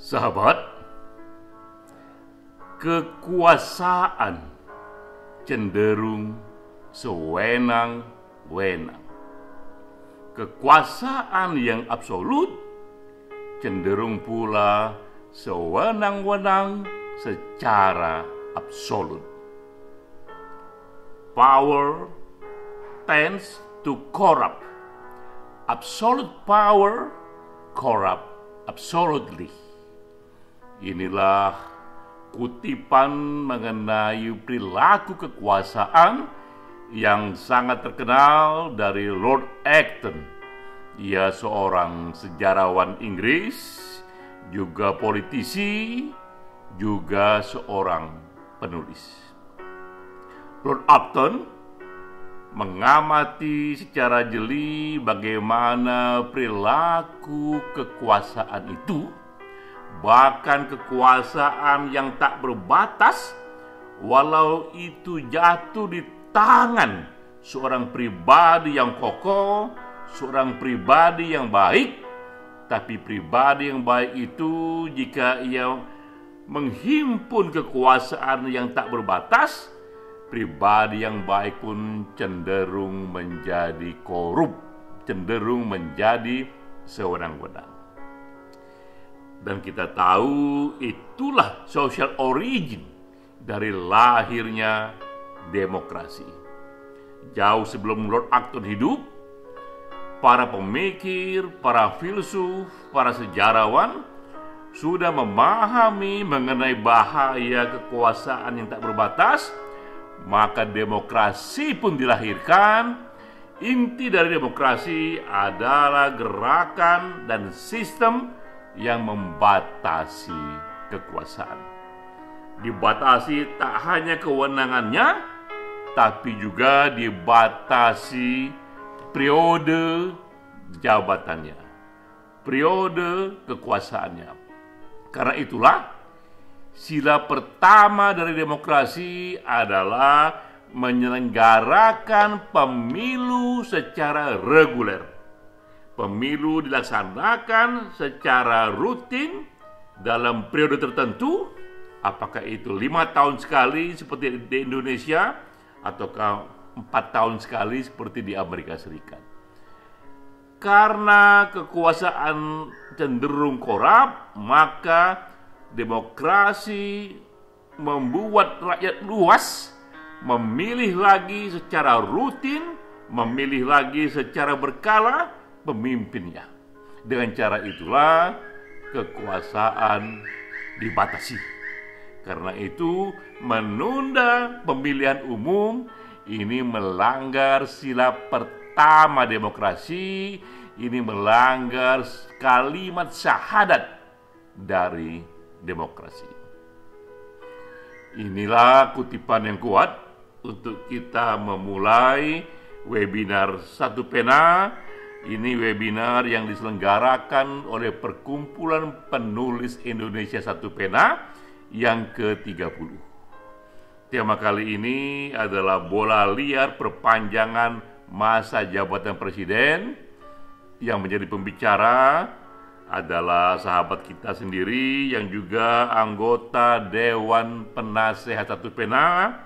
Sahabat, kekuasaan cenderung sewenang-wenang. Kekuasaan yang absolut cenderung pula sewenang-wenang secara absolut. Power tends to corrupt. Absolute power corrupt absolutely. Inilah kutipan mengenai perilaku kekuasaan yang sangat terkenal dari Lord Acton. Ia seorang sejarawan Inggris, juga politisi, juga seorang penulis. Lord Acton mengamati secara jeli bagaimana perilaku kekuasaan itu, bahkan kekuasaan yang tak berbatas, walau itu jatuh di tangan seorang pribadi yang kokoh, seorang pribadi yang baik. Tapi pribadi yang baik itu, jika ia menghimpun kekuasaan yang tak berbatas, pribadi yang baik pun cenderung menjadi korup, cenderung menjadi sewenang-wenang. Dan kita tahu itulah social origin dari lahirnya demokrasi. Jauh sebelum Lord Acton hidup, para pemikir, para filsuf, para sejarawan sudah memahami mengenai bahaya kekuasaan yang tak berbatas. Maka demokrasi pun dilahirkan. Inti dari demokrasi adalah gerakan dan sistem yang membatasi kekuasaan. Dibatasi tak hanya kewenangannya, tapi juga dibatasi periode jabatannya, periode kekuasaannya. Karena itulah sila pertama dari demokrasi adalah menyelenggarakan pemilu secara reguler. Pemilu dilaksanakan secara rutin dalam periode tertentu, apakah itu 5 tahun sekali seperti di Indonesia, ataukah 4 tahun sekali seperti di Amerika Serikat. Karena kekuasaan cenderung korup, maka demokrasi membuat rakyat luas memilih lagi secara rutin, memilih lagi secara berkala pemimpinnya. Dengan cara itulah kekuasaan dibatasi. Karena itu menunda pemilihan umum ini melanggar sila pertama demokrasi, ini melanggar kalimat syahadat dari demokrasi. Inilah kutipan yang kuat untuk kita memulai webinar Satu Pena. Ini webinar yang diselenggarakan oleh Perkumpulan Penulis Indonesia Satu Pena yang ke-30. Tema kali ini adalah bola liar perpanjangan masa jabatan presiden. Yang menjadi pembicara adalah sahabat kita sendiri yang juga anggota Dewan Penasehat Satu Pena,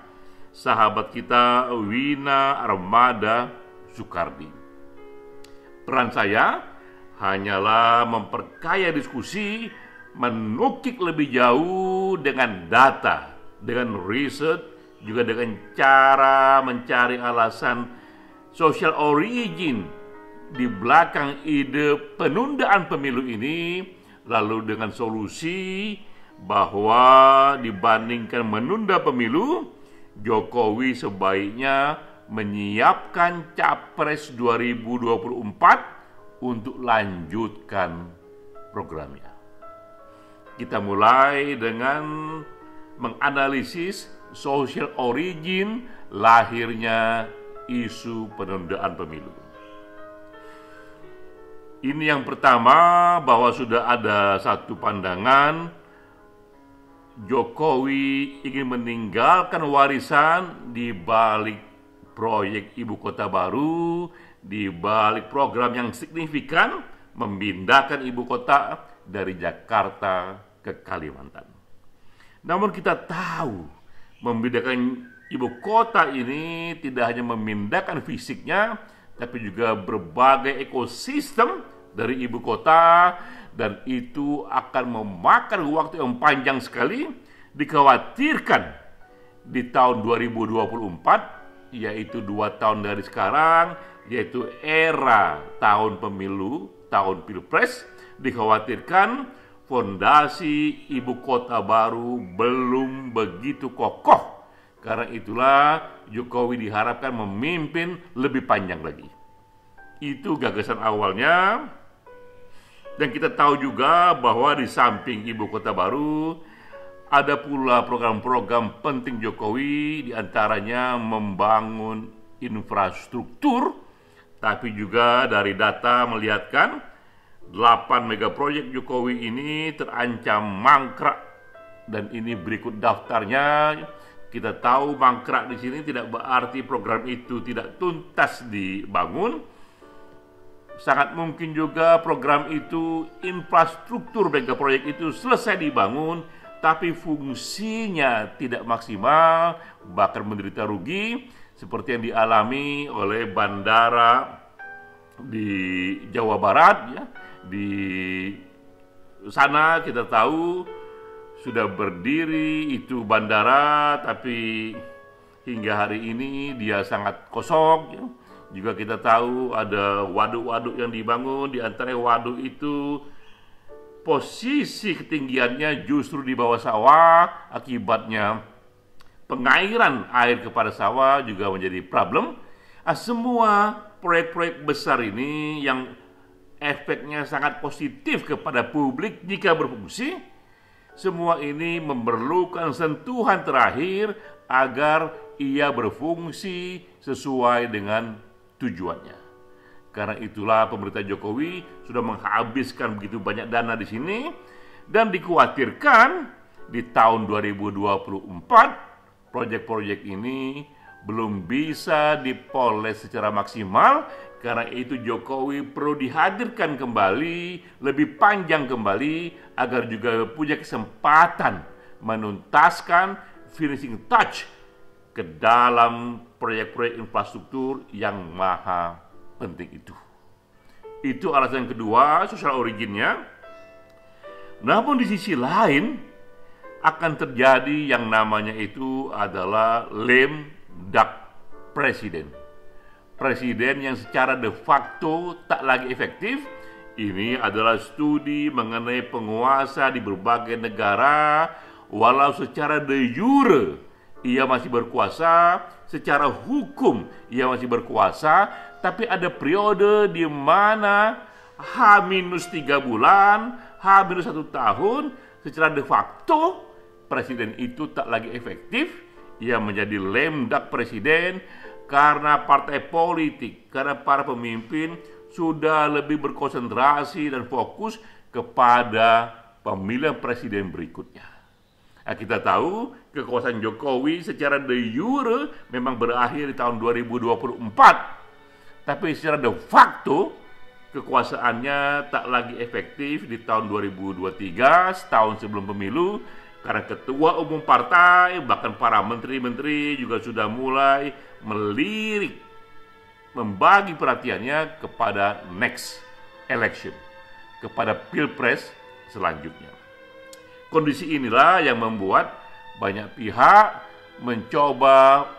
sahabat kita Wina Armada Soekardi. Peran saya hanyalah memperkaya diskusi, menukik lebih jauh dengan data, dengan riset, juga dengan cara mencari alasan social origin di belakang ide penundaan pemilu ini, lalu dengan solusi bahwa dibandingkan menunda pemilu, Jokowi sebaiknya menyiapkan Capres 2024 untuk lanjutkan programnya. Kita mulai dengan menganalisis social origin lahirnya isu penundaan pemilu. Ini yang pertama, bahwa sudah ada satu pandangan Jokowi ingin meninggalkan warisan di balik proyek ibu kota baru, di balik program yang signifikan memindahkan ibu kota dari Jakarta ke Kalimantan. Namun kita tahu membedakan ibu kota ini tidak hanya memindahkan fisiknya, tapi juga berbagai ekosistem dari ibu kota, dan itu akan memakan waktu yang panjang sekali. Dikhawatirkan di tahun 2024, yaitu 2 tahun dari sekarang, yaitu era tahun pemilu, tahun pilpres, dikhawatirkan fondasi ibu kota baru belum begitu kokoh. Karena itulah Jokowi diharapkan memimpin lebih panjang lagi. Itu gagasan awalnya. Dan kita tahu juga bahwa di samping ibu kota baru, ada pula program-program penting Jokowi, diantaranya membangun infrastruktur. Tapi juga dari data melihatkan 8 megaproyek Jokowi ini terancam mangkrak, dan ini berikut daftarnya. Kita tahu mangkrak di sini tidak berarti program itu tidak tuntas dibangun. Sangat mungkin juga program itu, infrastruktur megaproyek itu selesai dibangun, tapi fungsinya tidak maksimal, bahkan menderita rugi, seperti yang dialami oleh bandara di Jawa Barat, ya. Di sana kita tahu sudah berdiri itu bandara, tapi hingga hari ini dia sangat kosong, ya. Juga kita tahu ada waduk-waduk yang dibangun, di antara waduk itu posisi ketinggiannya justru di bawah sawah, akibatnya pengairan air kepada sawah juga menjadi problem. Semua proyek-proyek besar ini yang efeknya sangat positif kepada publik jika berfungsi, semua ini memerlukan sentuhan terakhir agar ia berfungsi sesuai dengan tujuannya. Karena itulah pemerintah Jokowi sudah menghabiskan begitu banyak dana di sini, dan dikhawatirkan di tahun 2024 proyek-proyek ini belum bisa dipoles secara maksimal. Karena itu Jokowi perlu dihadirkan kembali, lebih panjang kembali, agar juga punya kesempatan menuntaskan finishing touch ke dalam proyek-proyek infrastruktur yang maha penting itu. Itu alasan kedua, social originnya. Namun di sisi lain akan terjadi yang namanya itu adalah lame duck presiden. Presiden yang secara de facto tak lagi efektif. Ini adalah studi mengenai penguasa di berbagai negara, walau secara de jure ia masih berkuasa, secara hukum ia masih berkuasa, tapi ada periode di mana H-3 bulan, H-1 tahun, secara de facto presiden itu tak lagi efektif. Ia menjadi lame duck presiden karena partai politik, karena para pemimpin sudah lebih berkonsentrasi dan fokus kepada pemilihan presiden berikutnya. Kita tahu kekuasaan Jokowi secara de jure memang berakhir di tahun 2024, tapi secara de facto kekuasaannya tak lagi efektif di tahun 2023, setahun sebelum pemilu, karena ketua umum partai, bahkan para menteri-menteri juga sudah mulai melirik, membagi perhatiannya kepada next election, kepada pilpres selanjutnya. Kondisi inilah yang membuat banyak pihak mencoba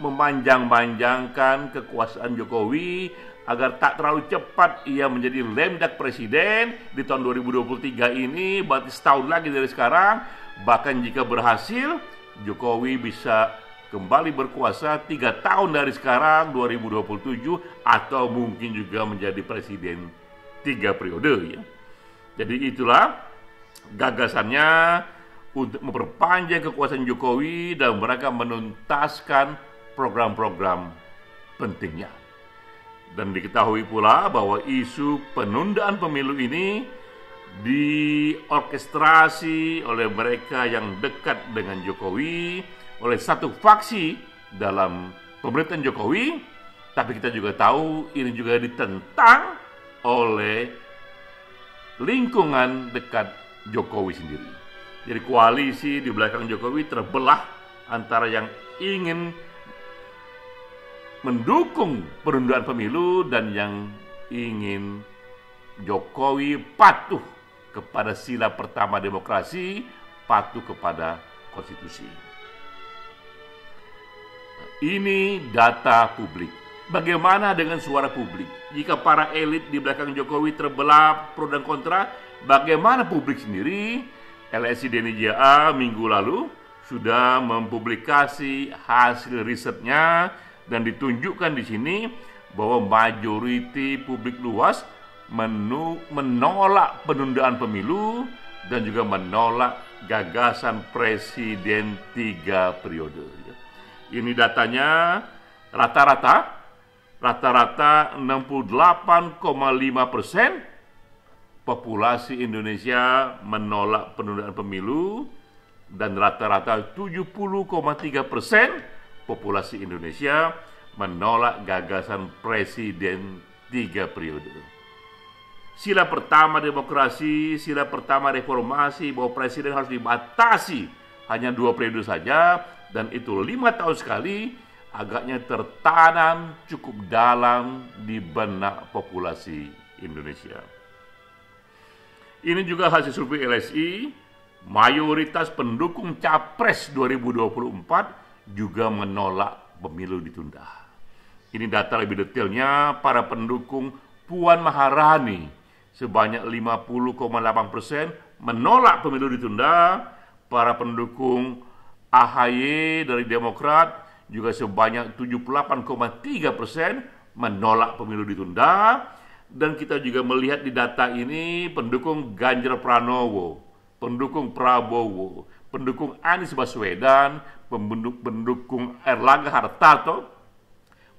memanjang-manjangkan kekuasaan Jokowi agar tak terlalu cepat ia menjadi lame duck presiden di tahun 2023 ini, berarti setahun lagi dari sekarang. Bahkan jika berhasil, Jokowi bisa kembali berkuasa 3 tahun dari sekarang, 2027, atau mungkin juga menjadi presiden 3 periode, ya. Jadi itulah gagasannya untuk memperpanjang kekuasaan Jokowi dan mereka menuntaskan program-program pentingnya. Dan diketahui pula bahwa isu penundaan pemilu ini diorkestrasi oleh mereka yang dekat dengan Jokowi, oleh satu faksi dalam pemerintahan Jokowi. Tapi kita juga tahu ini juga ditentang oleh lingkungan dekat Jokowi sendiri. Jadi koalisi di belakang Jokowi terbelah antara yang ingin mendukung penundaan pemilu dan yang ingin Jokowi patuh kepada sila pertama demokrasi, patuh kepada konstitusi. Ini data publik. Bagaimana dengan suara publik? Jika para elit di belakang Jokowi terbelah pro dan kontra, bagaimana publik sendiri? LSI DNJA minggu lalu sudah mempublikasi hasil risetnya dan ditunjukkan di sini bahwa majoriti publik luas menolak penundaan pemilu dan juga menolak gagasan presiden 3 periode. Ini datanya rata-rata 68,5% populasi Indonesia menolak penundaan pemilu dan rata-rata 70,3% populasi Indonesia menolak gagasan presiden 3 periode. Sila pertama demokrasi, sila pertama reformasi bahwa presiden harus dibatasi hanya 2 periode saja dan itu 5 tahun sekali, agaknya tertanam cukup dalam di benak populasi Indonesia. Ini juga hasil survei LSI, mayoritas pendukung Capres 2024 juga menolak pemilu ditunda. Ini data lebih detailnya para pendukung Puan Maharani sebanyak 50,8% menolak pemilu ditunda, para pendukung AHY dari Demokrat juga sebanyak 78,3% menolak pemilu ditunda. Dan kita juga melihat di data ini pendukung Ganjar Pranowo, pendukung Prabowo, pendukung Anies Baswedan, pendukung Erlangga Hartarto,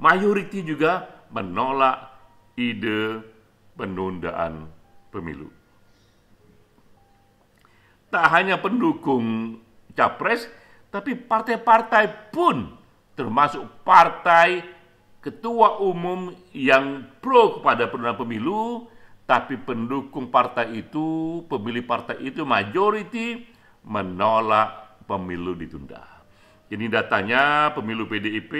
mayoriti juga menolak ide penundaan pemilu. Tak hanya pendukung Capres, tapi partai-partai pun, termasuk partai ketua umum yang pro kepada penundaan pemilu, tapi pendukung partai itu, pemilih partai itu majoriti menolak pemilu ditunda. Ini datanya pemilu PDIP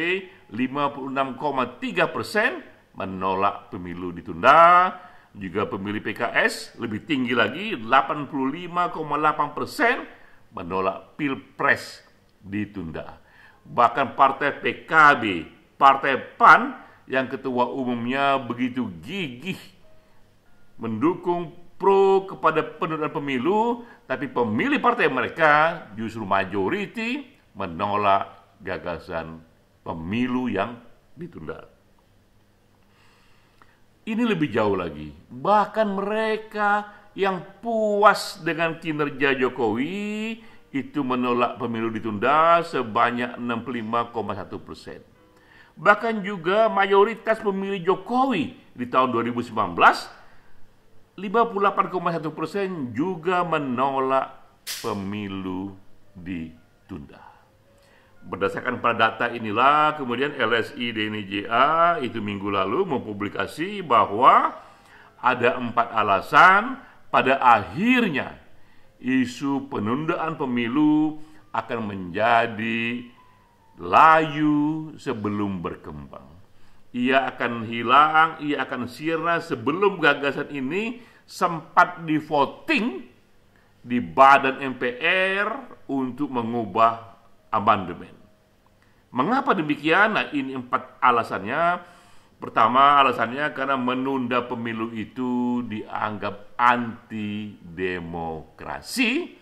56,3% menolak pemilu ditunda, juga pemilih PKS lebih tinggi lagi 85,8% menolak Pilpres ditunda. Bahkan partai PKB, Partai PAN yang ketua umumnya begitu gigih mendukung pro kepada penundaan pemilu, tapi pemilih partai mereka justru majoriti menolak gagasan pemilu yang ditunda. Ini lebih jauh lagi. Bahkan mereka yang puas dengan kinerja Jokowi itu menolak pemilu ditunda sebanyak 65,1%. Bahkan juga mayoritas pemilih Jokowi di tahun 2019, 58,1% juga menolak pemilu ditunda. Berdasarkan pada data inilah, kemudian LSI DNJA itu minggu lalu mempublikasi bahwa ada 4 alasan pada akhirnya isu penundaan pemilu akan menjadi layu sebelum berkembang. Ia akan hilang, ia akan sirna sebelum gagasan ini sempat di voting di badan MPR untuk mengubah amandemen. Mengapa demikian? Nah, ini 4 alasannya. Pertama, alasannya karena menunda pemilu itu dianggap anti demokrasi.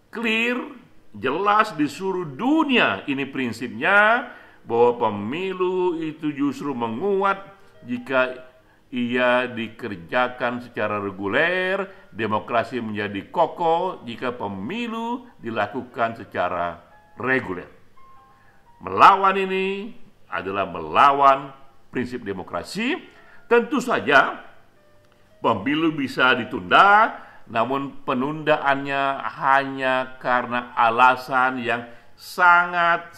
Clear, jelas di seluruh dunia ini prinsipnya bahwa pemilu itu justru menguat jika ia dikerjakan secara reguler, demokrasi menjadi kokoh jika pemilu dilakukan secara reguler. Melawan ini adalah melawan prinsip demokrasi. Tentu saja pemilu bisa ditunda, namun penundaannya hanya karena alasan yang sangat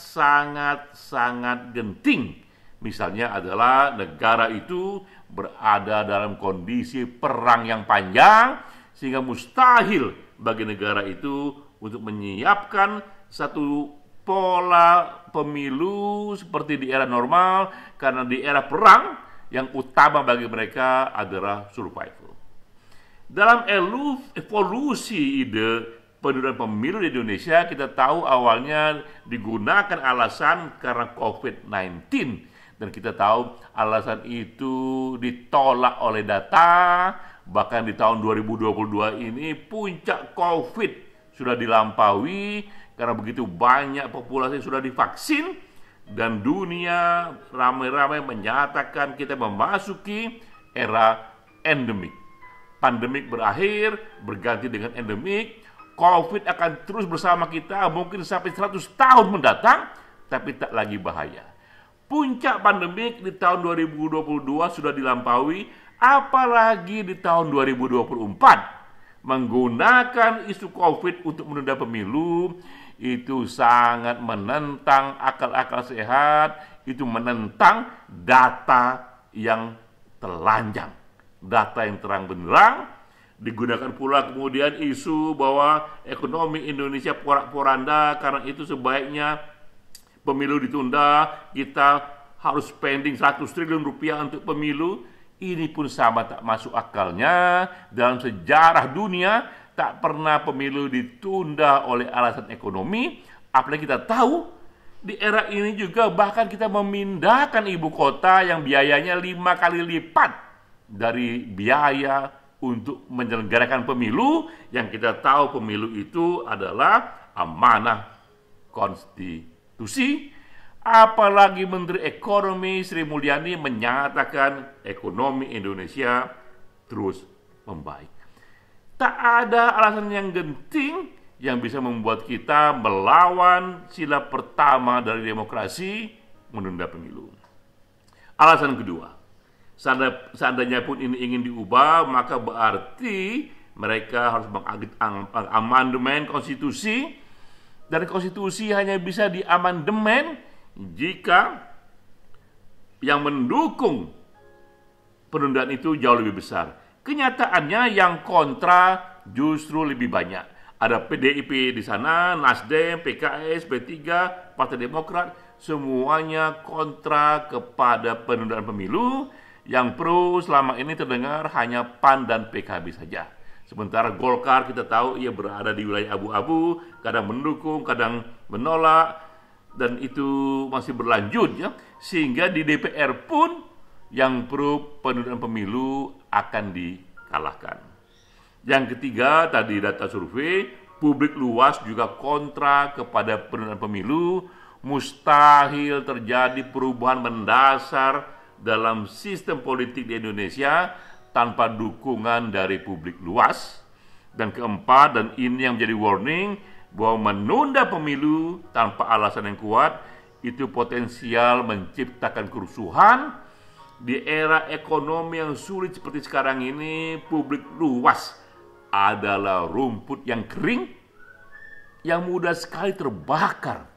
genting. Misalnya adalah negara itu berada dalam kondisi perang yang panjang, sehingga mustahil bagi negara itu untuk menyiapkan satu pola pemilu seperti di era normal, karena di era perang yang utama bagi mereka adalah survival. Dalam evolusi ide penundaan pemilu di Indonesia, kita tahu awalnya digunakan alasan karena COVID-19, dan kita tahu alasan itu ditolak oleh data. Bahkan di tahun 2022 ini puncak COVID sudah dilampaui karena begitu banyak populasi sudah divaksin, dan dunia ramai-ramai menyatakan kita memasuki era endemik. Pandemik berakhir, berganti dengan endemik. COVID akan terus bersama kita mungkin sampai 100 tahun mendatang, tapi tak lagi bahaya. Puncak pandemik di tahun 2022 sudah dilampaui, apalagi di tahun 2024. Menggunakan isu COVID untuk menunda pemilu itu sangat menentang akal-akal sehat, itu menentang data yang telanjang, data yang terang benderang. Digunakan pula kemudian isu bahwa ekonomi Indonesia porak-poranda, karena itu sebaiknya pemilu ditunda, kita harus spending 100 triliun rupiah untuk pemilu. Ini pun sama tak masuk akalnya. Dalam sejarah dunia tak pernah pemilu ditunda oleh alasan ekonomi. Apalagi kita tahu di era ini juga bahkan kita memindahkan ibu kota yang biayanya 5 kali lipat dari biaya untuk menyelenggarakan pemilu, yang kita tahu pemilu itu adalah amanah konstitusi. Apalagi Menteri Ekonomi Sri Mulyani menyatakan ekonomi Indonesia terus membaik. Tak ada alasan yang genting yang bisa membuat kita melawan sila pertama dari demokrasi, menunda pemilu. Alasan kedua, seandainya pun ini ingin diubah, maka berarti mereka harus mengamandemen konstitusi, dan konstitusi hanya bisa diamandemen jika yang mendukung penundaan itu jauh lebih besar. Kenyataannya yang kontra justru lebih banyak. Ada PDIP di sana, Nasdem, PKS, P3, Partai Demokrat, semuanya kontra kepada penundaan pemilu. Yang pro selama ini terdengar hanya PAN dan PKB saja. Sementara Golkar kita tahu ia berada di wilayah abu-abu, kadang mendukung, kadang menolak, dan itu masih berlanjut ya, sehingga di DPR pun yang pro penundaan pemilu akan dikalahkan. Yang ketiga, tadi data survei, publik luas juga kontra kepada penundaan pemilu. Mustahil terjadi perubahan mendasar dalam sistem politik di Indonesia tanpa dukungan dari publik luas. Dan keempat, dan ini yang menjadi warning, bahwa menunda pemilu tanpa alasan yang kuat itu potensial menciptakan kerusuhan. Di era ekonomi yang sulit seperti sekarang ini, publik luas adalah rumput yang kering yang mudah sekali terbakar.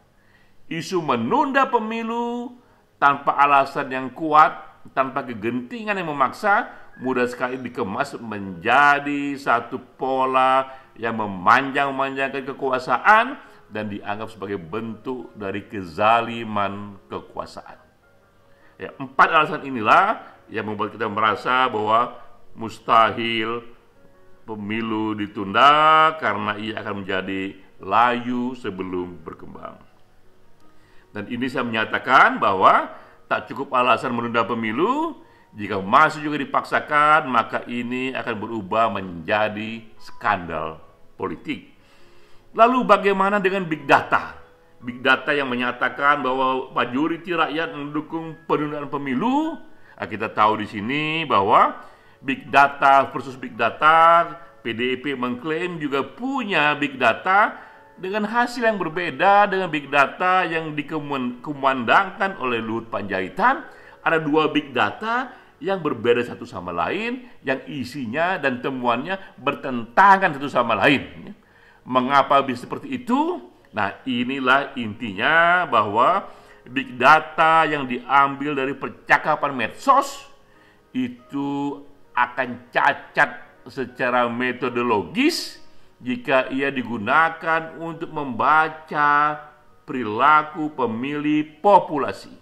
Isu menunda pemilu tanpa alasan yang kuat, tanpa kegentingan yang memaksa, mudah sekali dikemas menjadi satu pola yang memanjang-manjangkan kekuasaan dan dianggap sebagai bentuk dari kezaliman kekuasaan. Ya, 4 alasan inilah yang membuat kita merasa bahwa mustahil pemilu ditunda karena ia akan menjadi layu sebelum berkembang. Dan ini saya menyatakan bahwa tak cukup alasan menunda pemilu. Jika masih juga dipaksakan, maka ini akan berubah menjadi skandal politik. Lalu bagaimana dengan big data? Big data yang menyatakan bahwa majoriti rakyat mendukung penundaan pemilu. Nah, kita tahu di sini bahwa big data versus big data, PDIP mengklaim juga punya big data dengan hasil yang berbeda dengan big data yang dikumandangkan oleh Luhut Panjaitan. Ada 2 big data yang berbeda satu sama lain, yang isinya dan temuannya bertentangan satu sama lain. Mengapa bisa seperti itu? Nah, inilah intinya bahwa big data yang diambil dari percakapan medsos itu akan cacat secara metodologis jika ia digunakan untuk membaca perilaku pemilih populasi.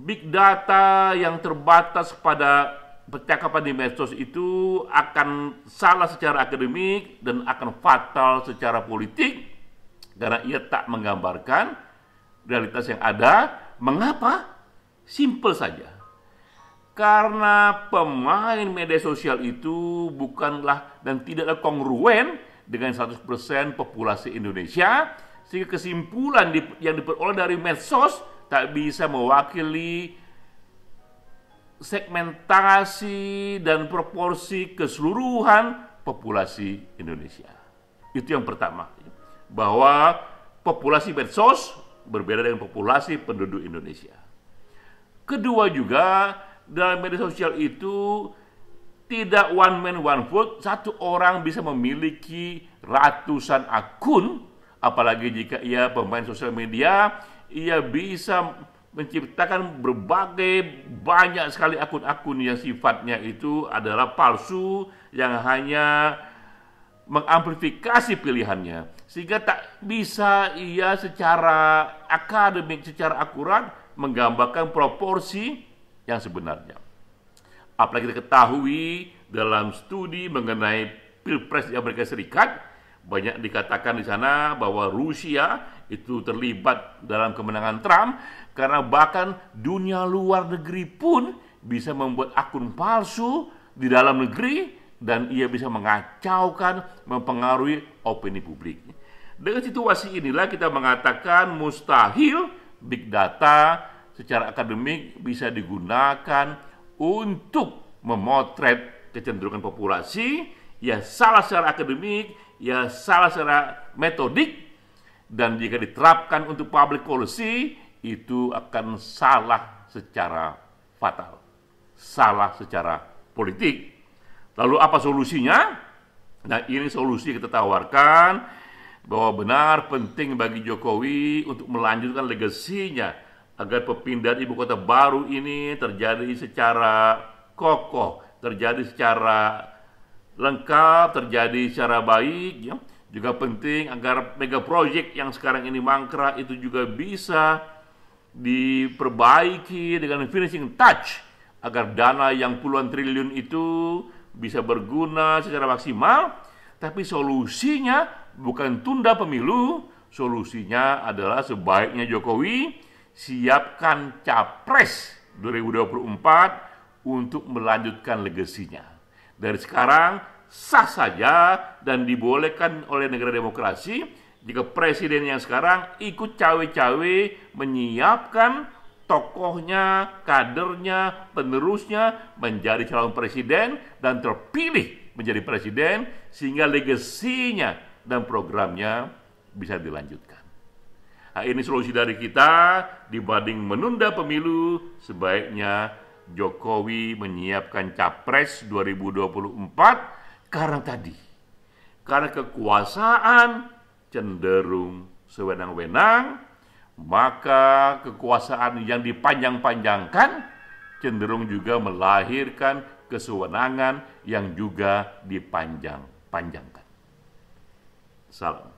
Big data yang terbatas pada percakapan di medsos itu akan salah secara akademik dan akan fatal secara politik karena ia tak menggambarkan realitas yang ada. Mengapa? Simpel saja. Karena pemain media sosial itu bukanlah dan tidaklah kongruen dengan 100% populasi Indonesia, sehingga kesimpulan yang diperoleh dari medsos tak bisa mewakili segmentasi dan proporsi keseluruhan populasi Indonesia. Itu yang pertama, bahwa populasi medsos berbeda dengan populasi penduduk Indonesia. Kedua juga, dalam media sosial itu tidak one man one vote, satu orang bisa memiliki ratusan akun, apalagi jika ia pemain sosial media, ia bisa menciptakan banyak sekali akun-akun yang sifatnya itu adalah palsu, yang hanya mengamplifikasi pilihannya, sehingga tak bisa ia secara akademik, secara akurat menggambarkan proporsi yang sebenarnya. Apalagi kita ketahui dalam studi mengenai Pilpres di Amerika Serikat, banyak dikatakan di sana bahwa Rusia itu terlibat dalam kemenangan Trump, karena bahkan dunia luar negeri pun bisa membuat akun palsu di dalam negeri dan ia bisa mengacaukan, mempengaruhi opini publik. Dengan situasi inilah kita mengatakan mustahil big data secara akademik bisa digunakan untuk memotret kecenderungan populasi. Ya salah secara akademik, ya salah secara metodik, dan jika diterapkan untuk public policy itu akan salah secara fatal, salah secara politik. Lalu apa solusinya? Nah, ini solusi kita tawarkan, bahwa benar penting bagi Jokowi untuk melanjutkan legasinya agar perpindahan ibu kota baru ini terjadi secara kokoh, terjadi secara lengkap, terjadi secara baik, ya. Juga penting agar mega project yang sekarang ini mangkrak itu juga bisa diperbaiki dengan finishing touch agar dana yang puluhan triliun itu bisa berguna secara maksimal. Tapi solusinya bukan tunda pemilu, solusinya adalah sebaiknya Jokowi siapkan capres 2024 untuk melanjutkan legasinya. Dari sekarang sah saja dan dibolehkan oleh negara demokrasi jika presiden yang sekarang ikut cawe-cawe menyiapkan tokohnya, kadernya, penerusnya menjadi calon presiden dan terpilih menjadi presiden sehingga legasinya dan programnya bisa dilanjutkan. Nah, ini solusi dari kita. Dibanding menunda pemilu, sebaiknya Jokowi menyiapkan capres 2024 karena kekuasaan cenderung sewenang-wenang, maka kekuasaan yang dipanjang-panjangkan cenderung juga melahirkan kesewenangan yang juga dipanjang-panjangkan. Salam.